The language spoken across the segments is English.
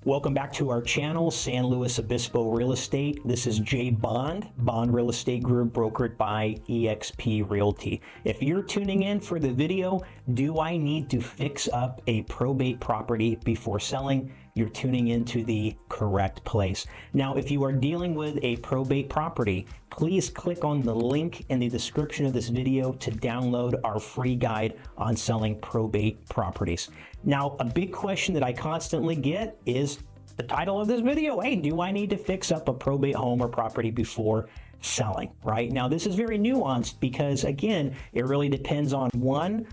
Welcome back to our channel, San Luis Obispo Real Estate. This is Jay Bond Real Estate Group, brokered by eXp Realty. If you're tuning in for the video, do I need to fix up a probate property before selling? You're tuning into the correct place. Now, if you are dealing with a probate property, please click on the link in the description of this video to download our free guide on selling probate properties. Now, a big question that I constantly get is the title of this video. Hey, do I need to fix up a probate home or property before selling, right? Now, this is very nuanced because, again, it really depends on one,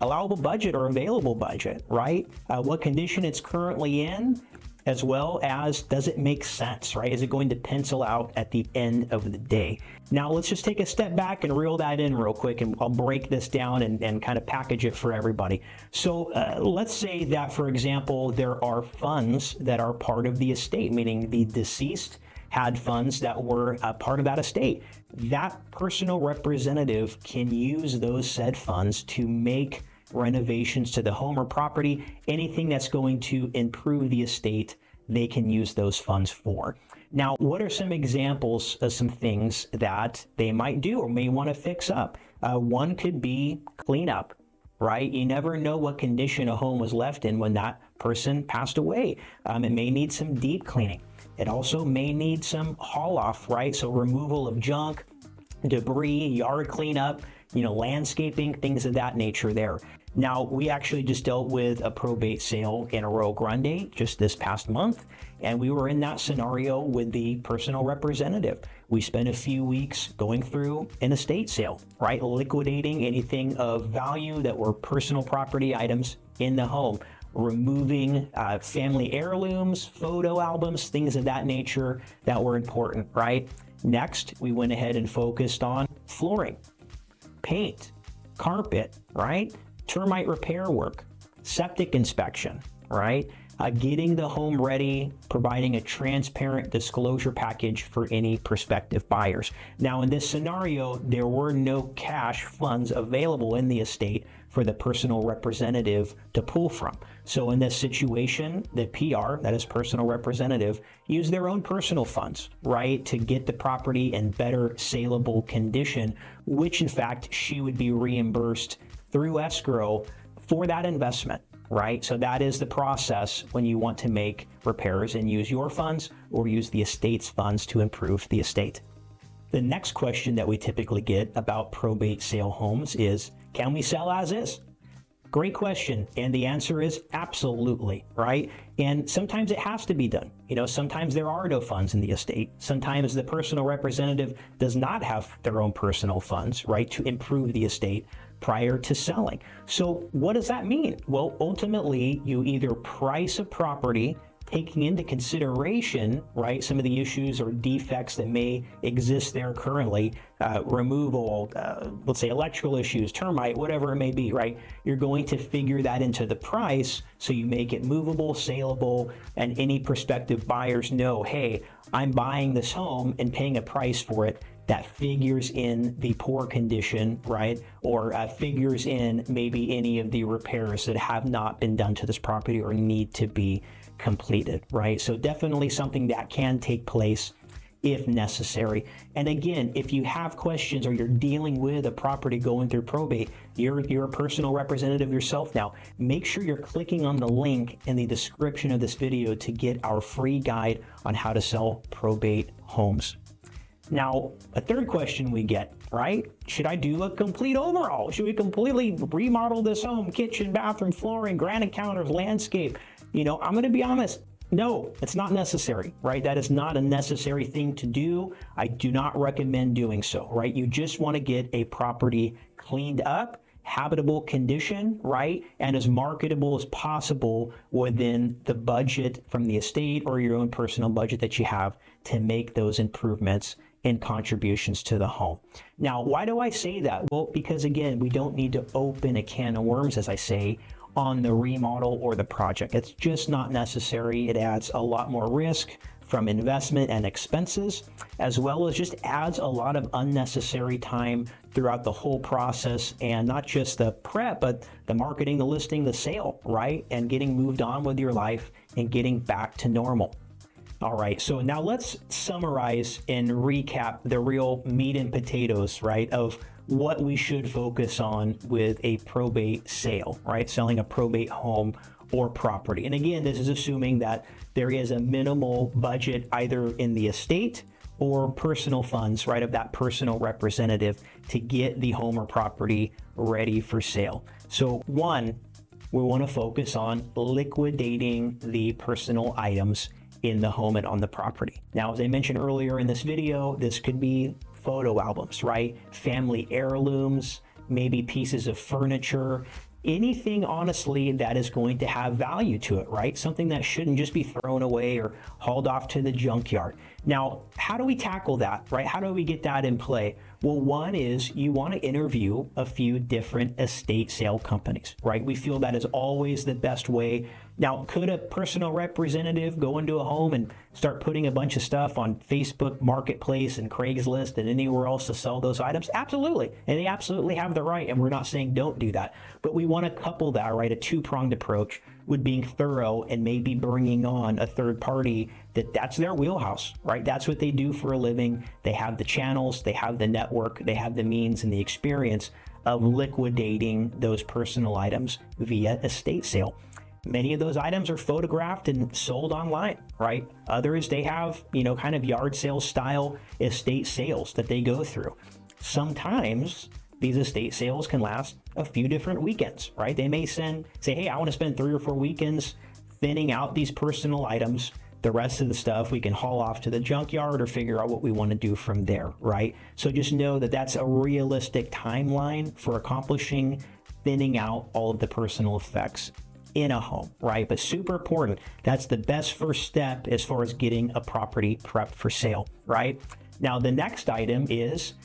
allowable budget or available budget, right? What condition it's currently in, as well as does it make sense, right? Is it going to pencil out at the end of the day? Now, let's just take a step back and reel that in real quick, and I'll break this down and kind of package it for everybody. So let's say that, for example, there are funds that are part of the estate, meaning the deceased had funds that were a part of that estate. That personal representative can use those said funds to make renovations to the home or property. Anything that's going to improve the estate, they can use those funds for. Now, what are some examples of some things that they might do or may want to fix up? One could be cleanup, right? You never know what condition a home was left in when that person passed away. It may need some deep cleaning. It also may need some haul off, right? So removal of junk, debris, yard cleanup, landscaping, things of that nature there. Now, we actually just dealt with a probate sale in Arroyo Grande just this past month, and we were in that scenario with the personal representative. We spent a few weeks going through an estate sale, right? Liquidating anything of value that were personal property items in the home, removing family heirlooms, photo albums, things of that nature that were important, right? Next, we went ahead and focused on flooring, paint, carpet, right? Termite repair work, septic inspection, right? Getting the home ready, providing a transparent disclosure package for any prospective buyers. Now, in this scenario, there were no cash funds available in the estate for the personal representative to pull from. So in this situation, the PR, that is personal representative, used their own personal funds, right, to get the property in better saleable condition, which in fact she would be reimbursed through escrow for that investment, right? So that is the process when you want to make repairs and use your funds or use the estate's funds to improve the estate. The next question that we typically get about probate sale homes is, can we sell as is? Great question. And the answer is absolutely, right? And sometimes it has to be done. Sometimes there are no funds in the estate. Sometimes the personal representative does not have their own personal funds, right, to improve the estate prior to selling. So what does that mean? Well, ultimately, you either price a property taking into consideration, right, some of the issues or defects that may exist there currently, removal, let's say electrical issues, termite, whatever it may be, right? You're going to figure that into the price so you make it movable, saleable, and any prospective buyers know, hey, I'm buying this home and paying a price for it that figures in the poor condition, right? Or figures in maybe any of the repairs that have not been done to this property or need to be completed, right? So definitely something that can take place if necessary. And again, if you have questions or you're dealing with a property going through probate, you're a personal representative yourself now, make sure you're clicking on the link in the description of this video to get our free guide on how to sell probate homes. Now, a third question we get, right? Should I do a complete overhaul? Should we completely remodel this home? Kitchen, bathroom, flooring, granite counters, landscape? I'm going to be honest. No, it's not necessary, right? That is not a necessary thing to do. I do not recommend doing so, right? You just want to get a property cleaned up, habitable condition, right? And as marketable as possible within the budget from the estate or your own personal budget that you have to make those improvements and contributions to the home. Now, why do I say that? Well, because again, we don't need to open a can of worms, as I say, on the remodel or the project. It's just not necessary. It adds a lot more risk from investment and expenses, as well as just adds a lot of unnecessary time throughout the whole process, and not just the prep, but the marketing, the listing, the sale, right? And getting moved on with your life and getting back to normal. All right, so now let's summarize and recap the real meat and potatoes, right, of what we should focus on with a probate sale, right? Selling a probate home or property. And again, this is assuming that there is a minimal budget either in the estate or personal funds, right, of that personal representative to get the home or property ready for sale. So one, we want to focus on liquidating the personal items in the home and on the property. Now, as I mentioned earlier in this video, this could be photo albums, right? Family heirlooms, maybe pieces of furniture, anything honestly that is going to have value to it, right? Something that shouldn't just be thrown away or hauled off to the junkyard. Now, how do we tackle that, right? How do we get that in play? Well, one is you want to interview a few different estate sale companies, right? We feel that is always the best way. Now, could a personal representative go into a home and start putting a bunch of stuff on Facebook Marketplace and Craigslist and anywhere else to sell those items? Absolutely. And they absolutely have the right. And we're not saying don't do that. But we want to couple that, right? A two-pronged approach with being thorough and maybe bringing on a third party that's their wheelhouse, right? That's what they do for a living. They have the channels, they have the network, they have the means and the experience of liquidating those personal items via estate sale. Many of those items are photographed and sold online, right? Others, they have, kind of yard sale style estate sales that they go through. Sometimes these estate sales can last a few different weekends, right? They may say, hey, I want to spend 3 or 4 weekends thinning out these personal items. The rest of the stuff we can haul off to the junkyard or figure out what we want to do from there, right? So just know that that's a realistic timeline for accomplishing thinning out all of the personal effects in a home, right? But super important. That's the best first step as far as getting a property prepped for sale, right? Now, the next item is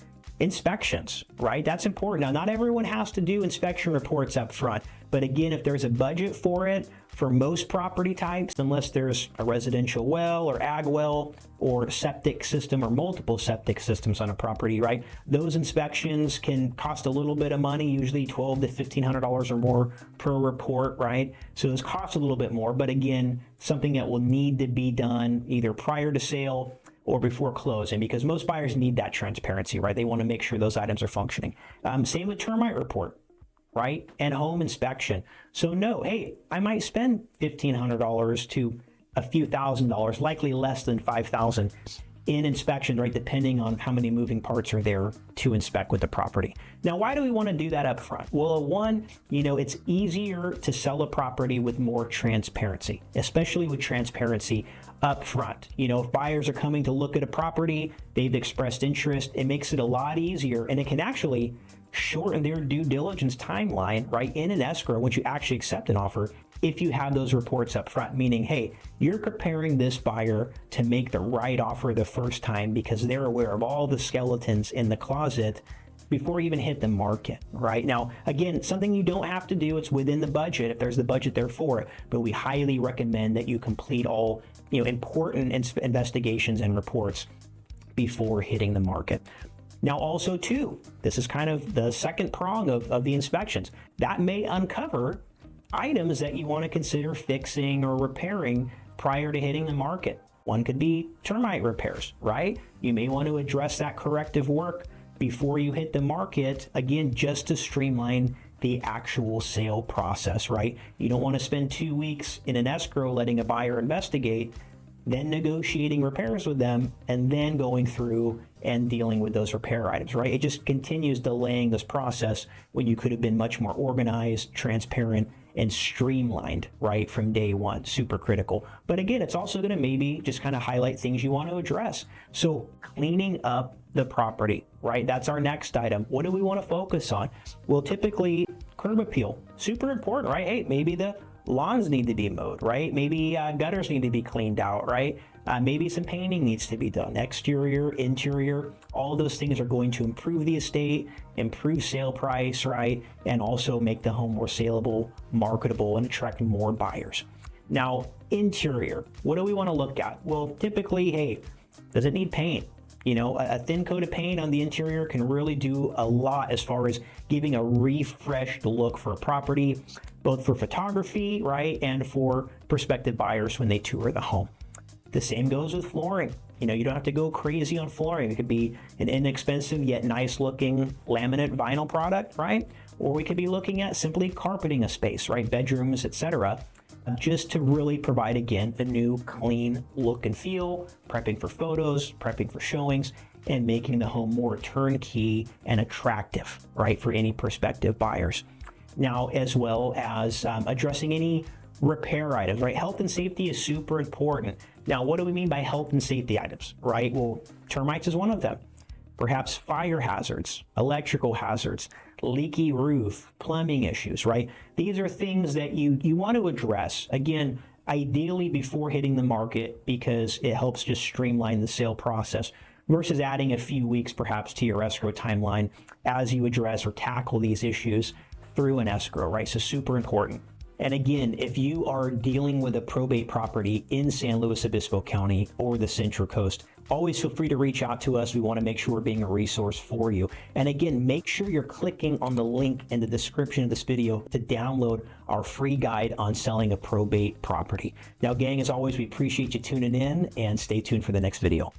inspections, right? That's important. Now, not everyone has to do inspection reports up front, but again, if there's a budget for it, for most property types, unless there's a residential well or ag well or septic system or multiple septic systems on a property, right? Those inspections can cost a little bit of money, usually $1,200 to $1,500 or more per report, right? So those cost a little bit more, but again, something that will need to be done either prior to sale or before closing, because most buyers need that transparency, right? They want to make sure those items are functioning. Same with termite report, right? And home inspection. So no, hey, I might spend $1,500 to a few $1,000s, likely less than $5,000 in inspection, right? Depending on how many moving parts are there to inspect with the property. Now, why do we want to do that up front? Well, one, it's easier to sell a property with more transparency, especially with transparency up front. If buyers are coming to look at a property, they've expressed interest, it makes it a lot easier, and it can actually shorten their due diligence timeline, right, in an escrow once you actually accept an offer, if you have those reports up front, meaning, hey, you're preparing this buyer to make the right offer the first time because they're aware of all the skeletons in the closet before you even hit the market, right? Now, again, something you don't have to do, it's within the budget if there's the budget there for it, but we highly recommend that you complete all, important investigations and reports before hitting the market. Now, also, too, this is kind of the second prong of the inspections. That may uncover items that you want to consider fixing or repairing prior to hitting the market. One could be termite repairs, right? You may want to address that corrective work before you hit the market, again, just to streamline the actual sale process, right? You don't want to spend 2 weeks in an escrow letting a buyer investigate, then negotiating repairs with them, and then going through and dealing with those repair items, right? It just continues delaying this process when you could have been much more organized, transparent, and streamlined, right, from day one. Super critical. But again, it's also going to maybe just kind of highlight things you want to address. So cleaning up the property, right? That's our next item. What do we want to focus on? Well, typically curb appeal, super important, right? Hey, maybe the lawns need to be mowed, right? Maybe gutters need to be cleaned out, right? Maybe some painting needs to be done, exterior, interior. All those things are going to improve the estate, improve sale price, right? And also make the home more saleable, marketable, and attract more buyers. Now, interior, what do we want to look at? Well, typically, hey, does it need paint? You know, a thin coat of paint on the interior can really do a lot as far as giving a refreshed look for a property, both for photography, right, and for prospective buyers when they tour the home. The same goes with flooring. You know, you don't have to go crazy on flooring. It could be an inexpensive yet nice looking laminate vinyl product, right? Or we could be looking at simply carpeting a space, right? Bedrooms, etc. Just to really provide, again, a new clean look and feel, prepping for photos, prepping for showings, and making the home more turnkey and attractive, right, for any prospective buyers. Now, as well as addressing any repair items, right? Health and safety is super important. Now, what do we mean by health and safety items, right? Well, termites is one of them. Perhaps fire hazards, electrical hazards, leaky roof, plumbing issues, right? These are things that you want to address, again, ideally before hitting the market, because it helps just streamline the sale process versus adding a few weeks perhaps to your escrow timeline as you address or tackle these issues through an escrow, right? So super important. And again, if you are dealing with a probate property in San Luis Obispo County or the Central Coast, always feel free to reach out to us. We want to make sure we're being a resource for you. And again, make sure you're clicking on the link in the description of this video to download our free guide on selling a probate property. Now, gang, as always, we appreciate you tuning in, and stay tuned for the next video.